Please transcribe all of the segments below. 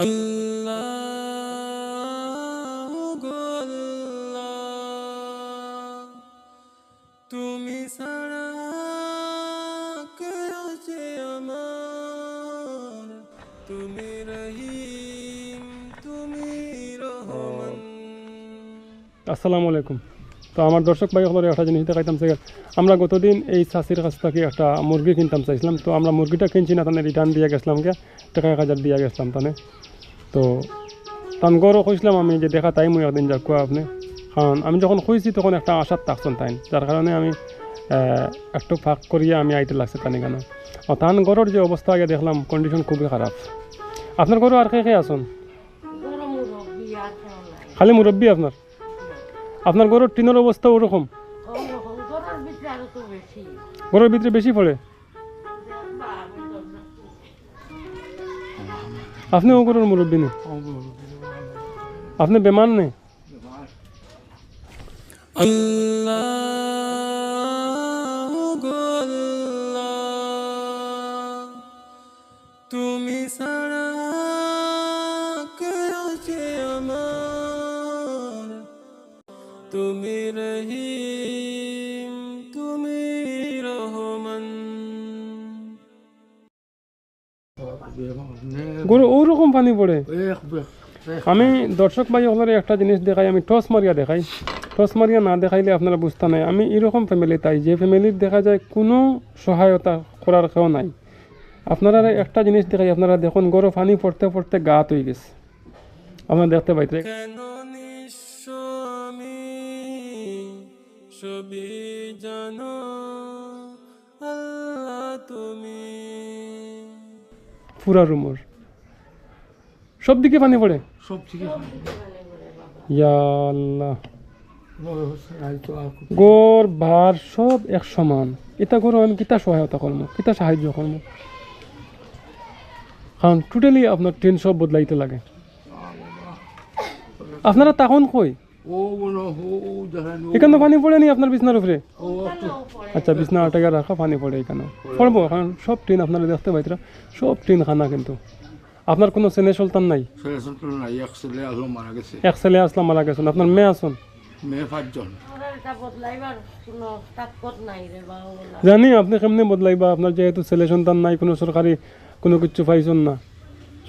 আল্লাহ গো আল্লাহ, তুমি ছাড়া কে আছে আমার, তুমি রহিম তুমি রহমান। আসসালামু আলাইকুম। তো আমার দর্শক ভাই হলো একটা জিনিস দেখাইতাম স্যার, আমরা গতদিন এই চাষির কাছ থেকে একটা মুরগি কিনতাম চাইছিলাম। তো আমরা মুরগিটা কিনছি না, তাহলে রিটার্ন দিয়ে গেছিলাম কে টাকা 1000 দিয়ে গেছিলাম তানে। তো তানগরও খুঁজলাম আমি যে দেখা তাই মুই একদিন যাক আপনি, কারণ আমি যখন খুঁজছি তখন একটা আশার থাকছেন তাই, যার কারণে আমি একটু ফাঁক করিয়ে আমি আইতে লাগছে তানি কেন। তান গরুর যে অবস্থা আগে দেখলাম কন্ডিশন খুবই খারাপ। আপনার গরু আর কে আসুন? খালি মুরব্বী আপনার? আপনার গরুর টিনের অবস্থা ওরকম? গরুর ভিতরে বেশি পড়ে? আপনি ও গরুর মুরব্বী নেই? আপনি বেমান নেই? আল্লাহ গো আল্লাহ, তুমি ছাড়া কে আছে আমার, তুমি রহিম তুমি রহমান। গরু ওরকম পানি পড়ে? আমি দর্শক ভাই হলের একটা জিনিস দেখাই, আমি টস মারিয়া দেখাই। টস মারিয়া না দেখাইলে আপনারা বুঝতে নাই। আমি এরকম ফ্যামিলি তাই, যে ফ্যামিলির দেখা যায় কোনো সহায়তা করার কেউ নাই। আপনারা একটা জিনিস দেখাই, আপনারা দেখুন গরু পানি পড়তে পড়তে গা হয়ে গেছে, আপনারা দেখতে পাইতে। কেন নিঃস্ব আমি সবই জানো আল্লাহ তুমি। পুরা রুমর সব দিকে পানি পড়ে, সব থেকে ইয়া আল্লাহ। গড় ভার সব এক সমান। এটা গরু আমি কিতা সহায়তা করবো, কিতা সাহায্য করবো? কারণ টোটালি আপনার ট্রেন সব বদলাইতে লাগে। আপনারা তখন কই ও বলো ও দেখেন এখানে পানি পড়েনি আপনার বিছনার উপরে? ও একটু আচ্ছা, বিছনা আটাকে রাখা পানি পড়ে এখানে পড়বো, কারণ সব ট্রেন আপনারা দেখতে পাইতরা সব ট্রেন খানা। কিন্তু আপনার কোনো ছেলে সন্তান নাই? ছেলে সন্তান নাই, এক ছেলে আসলো মারা গেছে, এক ছেলে আসলাম মারা গেছেন। আপনার মেয়ে আসুন? মেয়ে 5 জন। জানি আপনি কেমনে বদলাইবা, আপনার যেহেতু ছেলে সন্তান নাই, কোনো সরকারি কোনো কিছু পাইছেন না,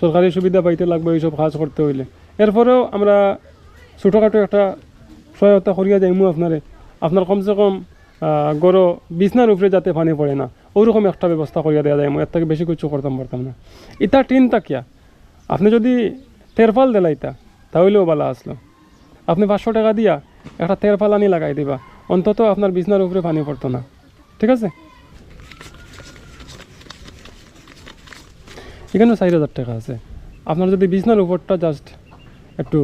সরকারি সুবিধা পাইতে লাগবে এইসব কাজ করতে হইলে। এরপরেও আমরা ছোটোখাটো একটা সহায়তা করিয়া যাইমু আপনারে। আপনার কমসে কম গরু বিছনার উপরে যাতে পানি পড়ে না, ওরকম একটা ব্যবস্থা করিয়া দেওয়া যাইমু। এর থেকে বেশি কিছু করতাম পারতাম না। ইটা টিন তাকিয়া আপনি যদি তেরপাল দিলাইতা তাহলেও বালা আসলো। আপনি 500 টাকা দিয়া একটা তেরপাল আনি লাগাই দিবা, অন্তত আপনার বিছনার উপরে পানি পড়তো না। ঠিক আছে? এখানে 4000 টাকা আছে। আপনার যদি বিছনার উপরটা জাস্ট একটু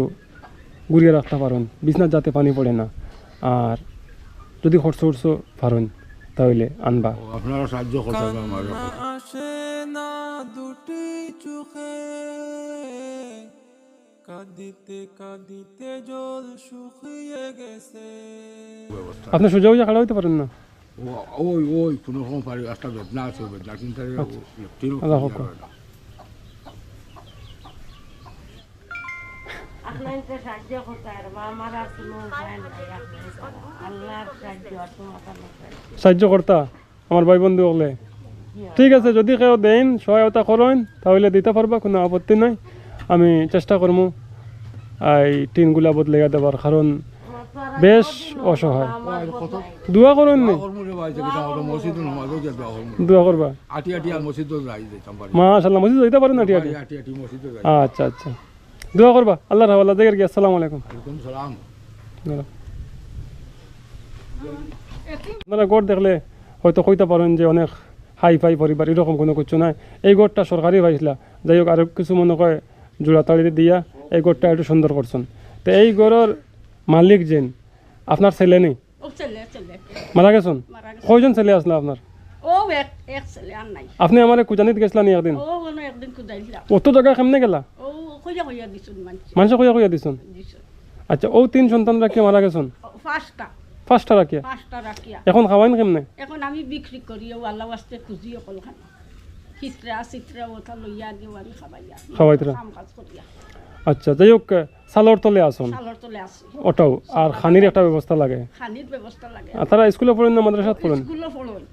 ঘুরিয়ে রাখতে পারেন, বিছনার যাতে পানি পড়ে না, আর যদি খরচ পারেন তাহলে আনবা। আপনারা সাহায্য করতে হবে আমার। আসে না দুটি চোখে, কাঁদিতে কাঁদিতে জল শুকিয়ে গেছে। আপনি সোজা হইয়া খাড়া হইতে পারেন না? ওই ওই কোনো রকম পারি একটা বেদনা আছে, বেদনা কিন্তু আল্লাহ হোক। সাহায্য করতা আমার ভাই বন্ধু হলে? ঠিক আছে, যদি কেউ দেন সহায়তা করেন তাহলে দিতে পারবা, কোনো আপত্তি নাই। আমি চেষ্টা করবো এই টিনগুলা বদলাইয়া দেবার, কারণ বেশ অসহায়। দোয়া করেন নি? দোয়া করবা? মাশাআল্লাহ, মসজিদ যাইতে পারেন আটি আটি? আচ্ছা আচ্ছা, দোয়া করবা। আল্লাহর হাওয়ালা দেখের কি। আসসালামু আলাইকুম। আপনারা গড় দেখলে হয়তো কইতে পারেন যে অনেক হাই ফাই পরিবার, এরকম কোনো কিছু নাই। এই গড়টা সরকারি পাইছিলা, যাই হোক আরো কিছু মনে কয় জোড়াতাড়ি দিয়া এই গড়টা একটু সুন্দর করছেন। তো এই গড়ের মালিক যেন আপনার ছেলে নেই? মারা গেছেন? কয়জন ছেলে আসলো আপনার? আপনি আমার কুজানিত গেছিলেন একদিন, অত জায়গা কেমনে গেলা? মানুষ কইয়া কইয়া দিছেন? আচ্ছা, ও 3 সন্তানরা কি মারা গেছেন? 5টা রাখিয়া? এখন খাওয়াইন কেমনে? এখন আমি বিক্রি করি, আল্লাহ ওয়াস্তে খুঁজি অকল খানা। চিত্রা চিত্রা ওটা লইয়া দিও আমি খাবাইয়া খাওয়াইতরা কাম কাজ করিয়া আচ্ছা যাই হোক সালোর তলে আসুন সালর তলে আসি ওটাও আর খানির একটা ব্যবস্থা লাগে খানির ব্যবস্থা লাগে আর তারা স্কুলে পড়েন না মাদ্রাসাত পড়েন স্কুলে পড়ন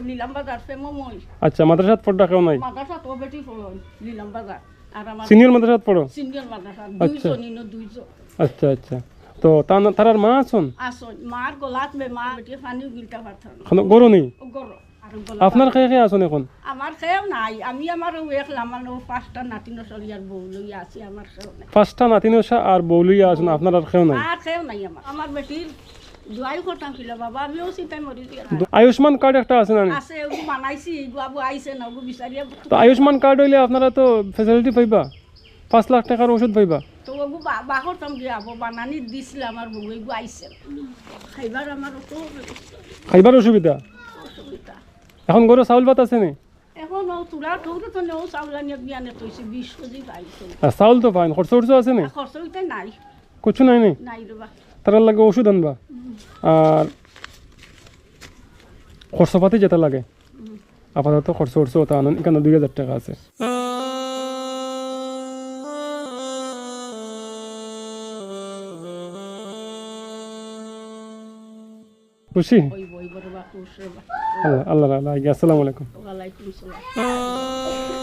নিলাম বাজার ফেমো মই আচ্ছা মাদ্রাসাত পড়া কেউ নাই মাদ্রাসা তো বেটি পড়ন নিলাম বাজার আর আমার সিনিয়র মাদ্রাসাত পড়ো সিনিয়র মাদ্রাসা আচ্ছা। 200 নিনো 200 আচ্ছা আচ্ছা তো তারার মা আছেন আসন মার গলাত বে মা বেটি পানিও গিলতা পারতাম গরু নেই ও গর আর গলা আপনার খেয়ে খেয়ে আছেন এখন আমার খেয়েও নাই আমি আমার একলাম আমার পাঁচটা নাতিনো চলিয়ার বউ লইয়া আছি আমার খেয়েও নাই পাঁচটা নাতিনসা আর বৌলিয়া আছেন আপনার আর খেয়েও নাই আর খেয়েও নাই আমার বেটির জোয়াই করতাম ছিল বাবা আমিও চিন্তায় মরি দিয়া আয়ুষ্মান কার্ড একটা আছে না আছে ওগু বানাইছি বাবু আইছে না ওগু বিচারিয়া তো আয়ুষ্মান কার্ড হইলে আপনারা তো ফেসিলিটি পাইবা 5 লাখ টাকার ওষুধ পাইবা তো ওগু বা করতাম গিয়া আবো বানানি দিছিল আমার বউ এগু আইছে খাইবার আমার অত খাইবার অসুবিধা অসুবিধা এখন গরু চাউল ভাত আছে নি এখন ও তুলা ঠৌরে তো নেও চাউলানি বিয়ানে তৈছে 20 কেজি পাইছে আর চাউল তো পাইন খরচ টরচ আছে নি খরচ হইতে নাই কিছু নাই নি নাই রবা তার লাগে ওষুধ আনবা আর খরচপাতি যেটা লাগে আপাতত খরচ টরচ ওটা আনুন এখানে 2000 টাকা আছে খুশি ওই বই বড় বা খুশ রবা আল্লাহ আল্লাহ আল্লাহ আসসালামু আলাইকুম ওয়ালাইকুম সালাম